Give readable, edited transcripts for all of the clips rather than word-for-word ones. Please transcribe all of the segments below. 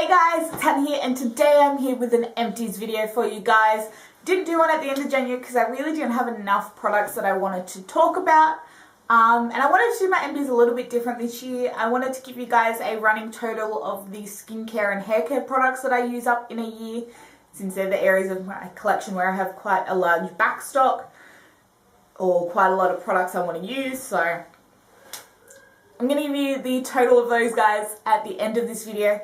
Hey guys, it's Hannah here, and today I'm here with an empties video for you guys. Didn't do one at the end of January because I really didn't have enough products that I wanted to talk about. And I wanted to do my empties a little bit different this year. I wanted to give you guys a running total of the skincare and hair care products that I use up in a year, since they're the areas of my collection where I have quite a large backstock or quite a lot of products I want to use. So I'm going to give you the total of those guys at the end of this video.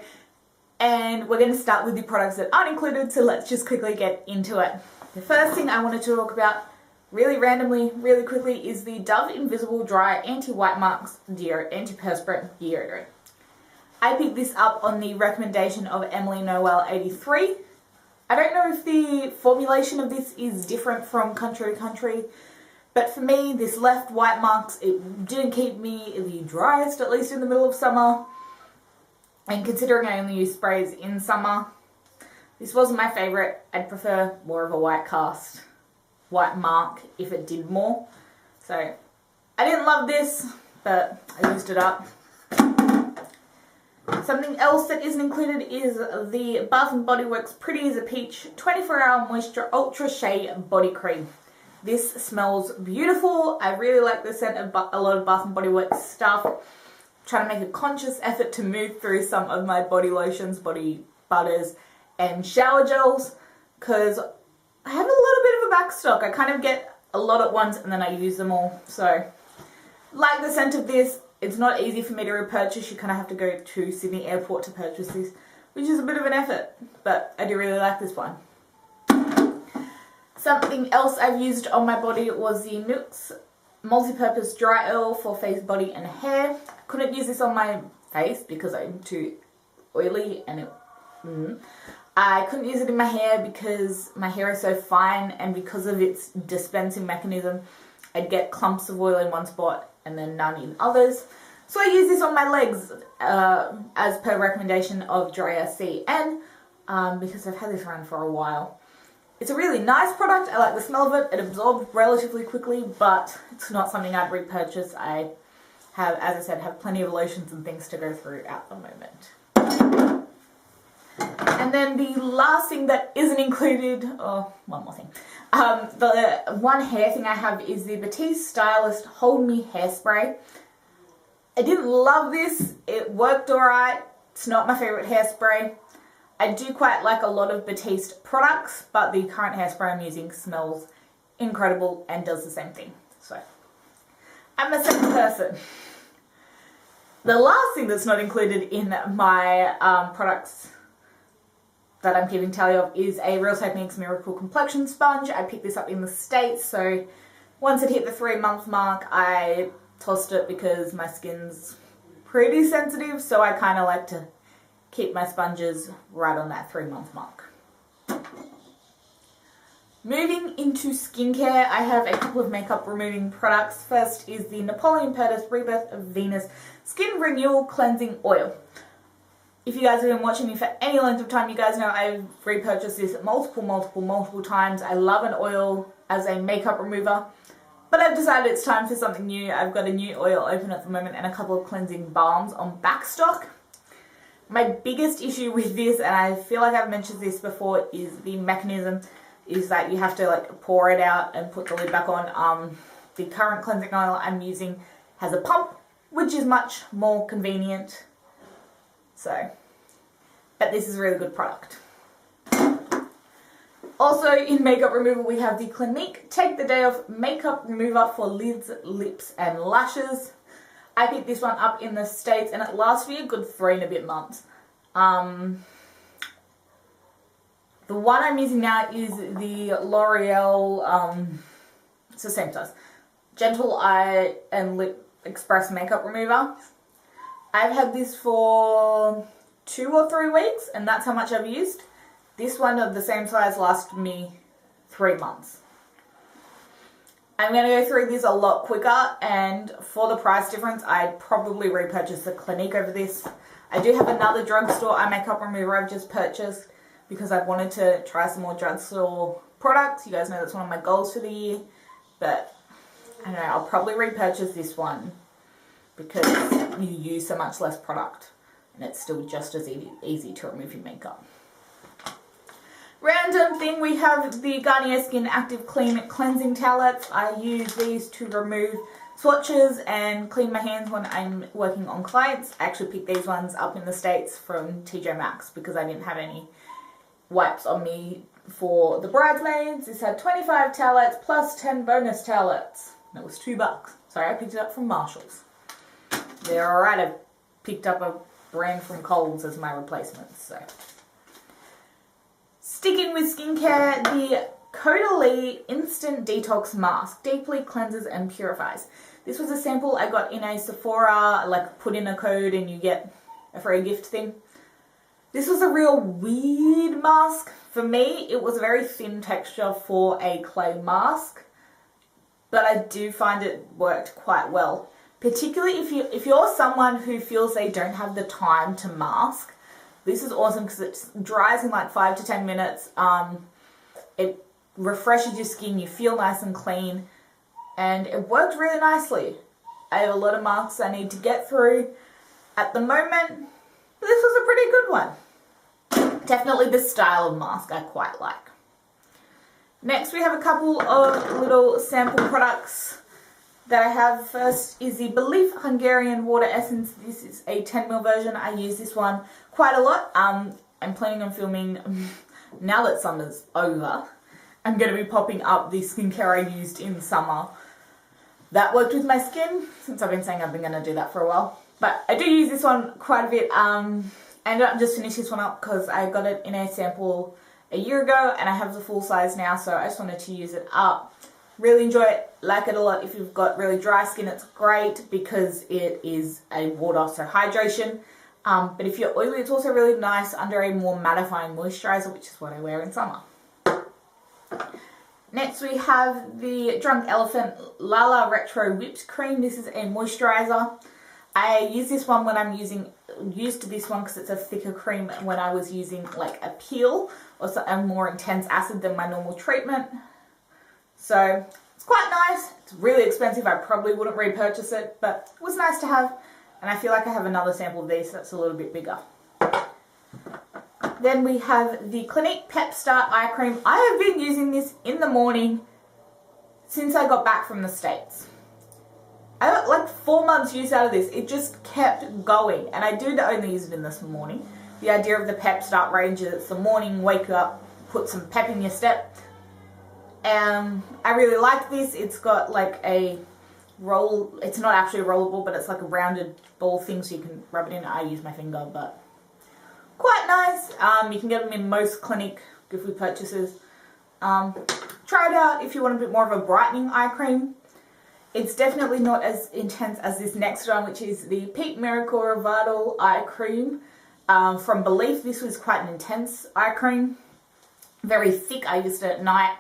And we're going to start with the products that aren't included, so let's just quickly get into it. The first thing I wanted to talk about really randomly, really quickly, is the Dove Invisible Dry Anti-White Marks Antiperspirant Deodorant. I picked this up on the recommendation of Emily Noel 83. I don't know if the formulation of this is different from country to country, but for me, this left white marks. It didn't keep me the driest, at least in the middle of summer. And considering I only use sprays in summer, this wasn't my favourite. I'd prefer more of a white cast, white mark if it did more. So I didn't love this, but I used it up. Something else that isn't included is the Bath & Body Works Pretty as a Peach 24-Hour Moisture Ultra Shea Body Cream. This smells beautiful. I really like the scent of a lot of Bath & Body Works stuff. Trying to make a conscious effort to move through some of my body lotions, body butters, and shower gels, because I have a little bit of a backstock. I kind of get a lot at once and then I use them all. So, like the scent of this, it's not easy for me to repurchase. You kind of have to go to Sydney Airport to purchase this, which is a bit of an effort, but I do really like this one. Something else I've used on my body was the NYX Multi-Purpose Dry Oil for face, body and hair. I couldn't use this on my face because I'm too oily and I couldn't use it in my hair because my hair is so fine, and because of its dispensing mechanism, I'd get clumps of oil in one spot and then none in others. So I use this on my legs as per recommendation of Drea CN because I've had this around for a while. It's a really nice product. I like the smell of it. It absorbs relatively quickly, but it's not something I'd repurchase. I have, as I said, have plenty of lotions and things to go through at the moment. And then the last thing that isn't included, one more thing. The one hair thing I have is the Batiste Stylist Hold Me Hairspray. I didn't love this. It worked alright. It's not my favourite hairspray. I do quite like a lot of Batiste products, but the current hairspray I'm using smells incredible and does the same thing. So, I'm a second person. The last thing that's not included in my products that I'm keeping tally of is a Real Techniques Miracle Complexion Sponge. I picked this up in the States, so once it hit the 3-month mark, I tossed it because my skin's pretty sensitive, so I kind of like to keep my sponges right on that 3-month mark. Moving into skincare, I have a couple of makeup removing products. First is the Napoleon Perdis Rebirth of Venus Skin Renewal Cleansing Oil. If you guys have been watching me for any length of time, you guys know I've repurchased this multiple times. I love an oil as a makeup remover, but I've decided it's time for something new. I've got a new oil open at the moment and a couple of cleansing balms on backstock. My biggest issue with this, and I feel like I've mentioned this before, is the mechanism, is that you have to like pour it out and put the lid back on. The current cleansing oil I'm using has a pump, which is much more convenient. So, but this is a really good product. Also in makeup removal, we have the Clinique Take the Day Off Makeup Remover for lids, lips and lashes. I picked this one up in the States and it lasts me a good 3 and a bit months. The one I'm using now is the L'Oreal, it's the same size, Gentle Eye and Lip Express Makeup Remover. I've had this for 2 or 3 weeks and that's how much I've used. This one of the same size lasted me 3 months. I'm going to go through this a lot quicker, and for the price difference, I'd probably repurchase the Clinique over this. I do have another drugstore eye makeup remover I've just purchased because I've wanted to try some more drugstore products. You guys know that's one of my goals for the year, but I don't know, I'll probably repurchase this one because you use so much less product and it's still just as easy to remove your makeup. Random thing, we have the Garnier Skin Active Clean Cleansing Towelettes. I use these to remove swatches and clean my hands when I'm working on clients. I actually picked these ones up in the States from TJ Maxx because I didn't have any wipes on me for the bridesmaids. This had 25 towelettes plus 10 bonus towelettes. And it was $2. Sorry, I picked it up from Marshalls. They're alright. I picked up a brand from Kohl's as my replacement. So, sticking with skincare, the Caudalie Instant Detox Mask deeply cleanses and purifies. This was a sample I got in a Sephora, like put in a code and you get a free gift thing. This was a real weird mask. For me, it was a very thin texture for a clay mask, but I do find it worked quite well. Particularly if you're someone who feels they don't have the time to mask, this is awesome because it dries in like 5 to 10 minutes. It refreshes your skin, you feel nice and clean, and it worked really nicely. I have a lot of masks I need to get through at the moment. This was a pretty good one. Definitely the style of mask I quite like. Next we have a couple of little sample products that I have. First is the Belif Hungarian Water Essence. This is a 10ml version. I use this one quite a lot. I'm planning on filming, now that summer's over, I'm going to be popping up the skincare I used in summer that worked with my skin, since I've been saying I've been going to do that for a while. But I do use this one quite a bit. I ended up just finishing this one up because I got it in a sample a year ago and I have the full size now, so I just wanted to use it up. Really enjoy it, like it a lot. If you've got really dry skin, it's great because it is a water, so hydration. But if you're oily, it's also really nice under a more mattifying moisturizer, which is what I wear in summer. Next we have the Drunk Elephant Lala Retro Whipped Cream. This is a moisturizer. I use this one when I'm used to this one because it's a thicker cream when I was using like a peel or a more intense acid than my normal treatment. So it's quite nice. It's really expensive. I probably wouldn't repurchase it, but it was nice to have. And I feel like I have another sample of these that's a little bit bigger. Then we have the Clinique Pep Start Eye Cream. I have been using this in the morning since I got back from the States. I got like 4 months use out of this. It just kept going. And I do only use it in this morning. The idea of the Pep Start range is it's the morning, wake you up, put some pep in your step. I really like this. It's got like a roll. It's not actually a rollable, but it's like a rounded ball thing so you can rub it in. I use my finger, but quite nice. You can get them in most Clinique gift we purchases. Try it out if you want a bit more of a brightening eye cream. It's definitely not as intense as this next one, which is the Peak Miracle Rivardel Eye Cream from Belif. This was quite an intense eye cream. Very thick. I used it at night.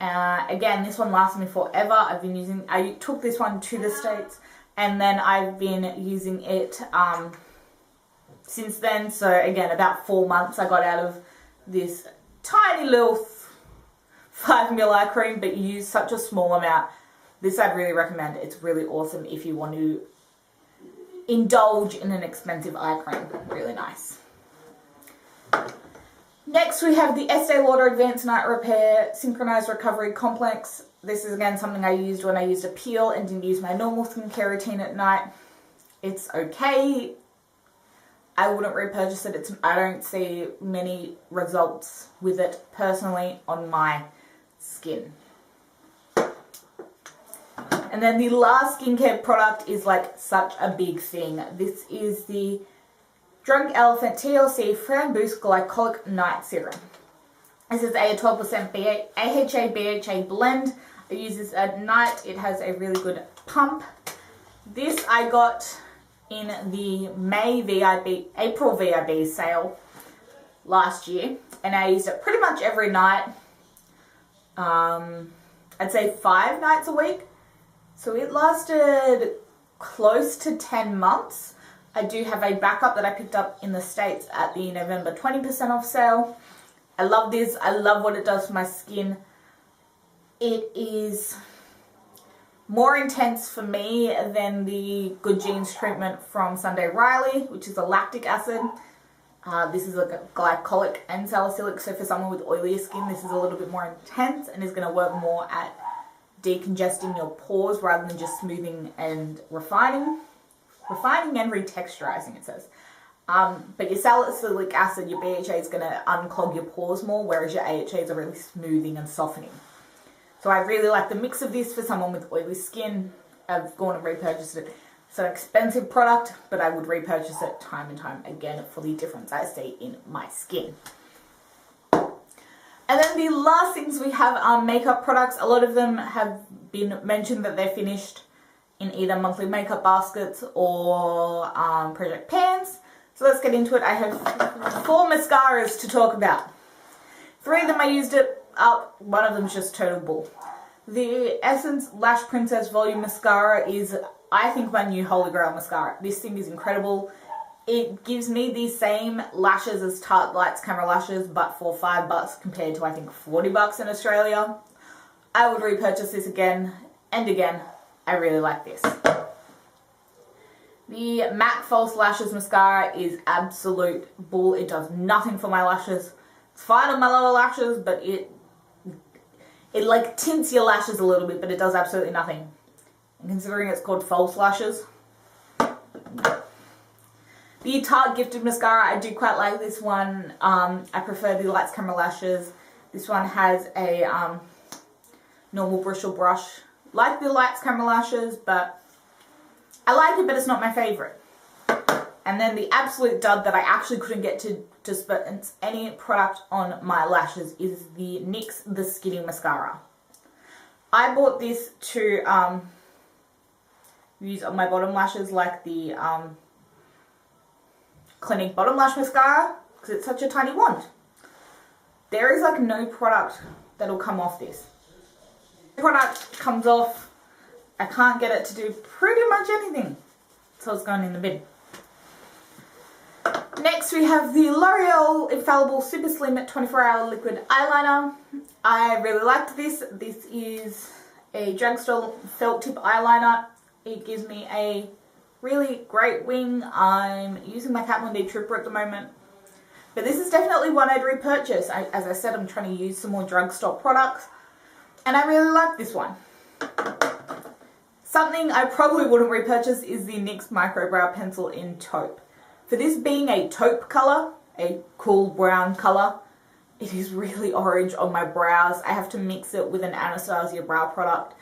Again, this one lasted me forever. I took this one to the States and then I've been using it since then. So again, about 4 months I got out of this tiny little 5ml eye cream, but you use such a small amount. This I'd really recommend. It's really awesome if you want to indulge in an expensive eye cream. Really nice. Next we have the Estee Lauder Advanced Night Repair Synchronized Recovery Complex. This is again something I used when I used a peel and didn't use my normal skincare routine at night. It's okay. I wouldn't repurchase it. I don't see many results with it personally on my skin. And then the last skincare product is like such a big thing. This is the Drunk Elephant TLC Framboos Glycolic Night Serum. This is a 12% AHA/BHA blend. I use this at night. It has a really good pump. This I got in the April VIB sale last year, and I used it pretty much every night. I'd say 5 nights a week. So it lasted close to 10 months. I do have a backup that I picked up in the States at the November 20% off sale. I love this. I love what it does for my skin. It is more intense for me than the Good Genes treatment from Sunday Riley, which is a lactic acid. This is a glycolic and salicylic, so for someone with oilier skin, this is a little bit more intense and is going to work more at decongesting your pores rather than just smoothing and refining and retexturizing, it says. But your salicylic acid, your BHA, is going to unclog your pores more, whereas your AHAs are really smoothing and softening. So I really like the mix of this for someone with oily skin. I've gone and repurchased it. It's an expensive product, but I would repurchase it time and time again for the difference I see in my skin. And then the last things we have are makeup products. A lot of them have been mentioned that they're finished in either monthly makeup baskets or project pans. So let's get into it. I have 4 mascaras to talk about. 3 of them I used it up, one of them is just total bull. The Essence Lash Princess Volume Mascara is, I think, my new holy grail mascara. This thing is incredible. It gives me the same lashes as Tarte Lights Camera Lashes, but for $5 compared to, I think, $40 in Australia. I would repurchase this again and again. I really like this. The MAC False Lashes Mascara is absolute bull. It does nothing for my lashes. It's fine on my lower lashes, but it like tints your lashes a little bit, but it does absolutely nothing. And considering it's called false lashes. The Tarte Gifted Mascara, I do quite like this one. I prefer the Lights Camera Lashes. This one has a normal bristle brush. Like the Lights Camera Lashes, but I like it, but it's not my favourite. And then the absolute dud that I actually couldn't get to dispense any product on my lashes is the NYX The Skinny Mascara. I bought this to use on my bottom lashes like the Clinique Bottom Lash Mascara because it's such a tiny wand. There is like no product that'll come off this. The product comes off, I can't get it to do pretty much anything. So it's going in the bin. Next we have the L'Oreal Infallible Super Slim 24-Hour Liquid Eyeliner. I really liked this. This is a drugstore felt tip eyeliner. It gives me a really great wing. I'm using my Kat Von D Trooper at the moment. But this is definitely one I'd repurchase. As I said, I'm trying to use some more drugstore products. And I really like this one. Something I probably wouldn't repurchase is the NYX Micro Brow Pencil in Taupe. For this being a taupe colour, a cool brown colour, it is really orange on my brows. I have to mix it with an Anastasia brow product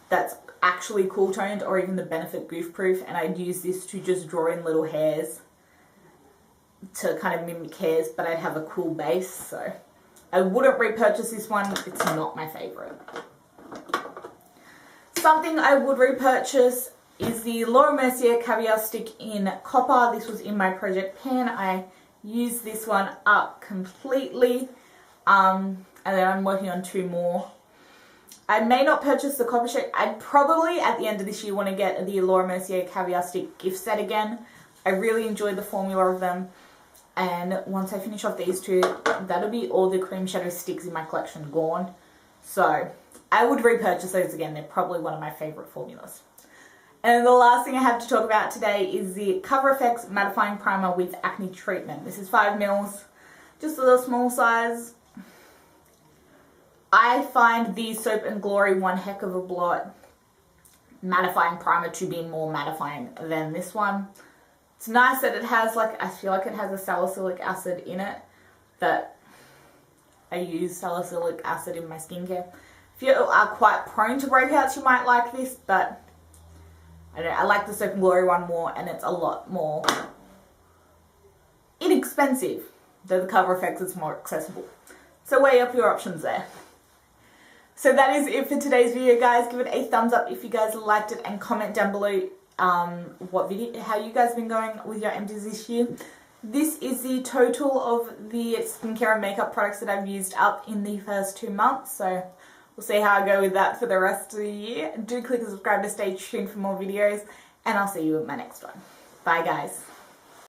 that's actually cool toned, or even the Benefit Goof Proof, and I'd use this to just draw in little hairs to kind of mimic hairs, but I'd have a cool base, so I wouldn't repurchase this one. It's not my favourite. Something I would repurchase is the Laura Mercier Caviar Stick in Copper. This was in my project pan. I used this one up completely, and then I'm working on 2 more. I may not purchase the Copper Shake. I'd probably, at the end of this year, want to get the Laura Mercier Caviar Stick gift set again. I really enjoyed the formula of them. And once I finish off these 2, that'll be all the Cream Shadow sticks in my collection gone. So I would repurchase those again. They're probably one of my favourite formulas. And the last thing I have to talk about today is the Cover FX Mattifying Primer with Acne Treatment. This is 5 mils, just a little small size. I find the Soap and Glory One Heck of a Blot mattifying primer to be more mattifying than this one. It's nice that it has, like, I feel like it has a salicylic acid in it, but I use salicylic acid in my skincare. If you are quite prone to breakouts, you might like this, but I don't know, I like the Soap and Glory one more, and it's a lot more inexpensive, though the Cover FX is more accessible. So weigh up your options there. So that is it for today's video, guys. Give it a thumbs up if you guys liked it, and comment down below how you guys have been going with your empties this year. This is the total of the skincare and makeup products that I've used up in the first 2 months. So we'll see how I go with that for the rest of the year. Do click and subscribe to stay tuned for more videos, and I'll see you in my next one. Bye, guys.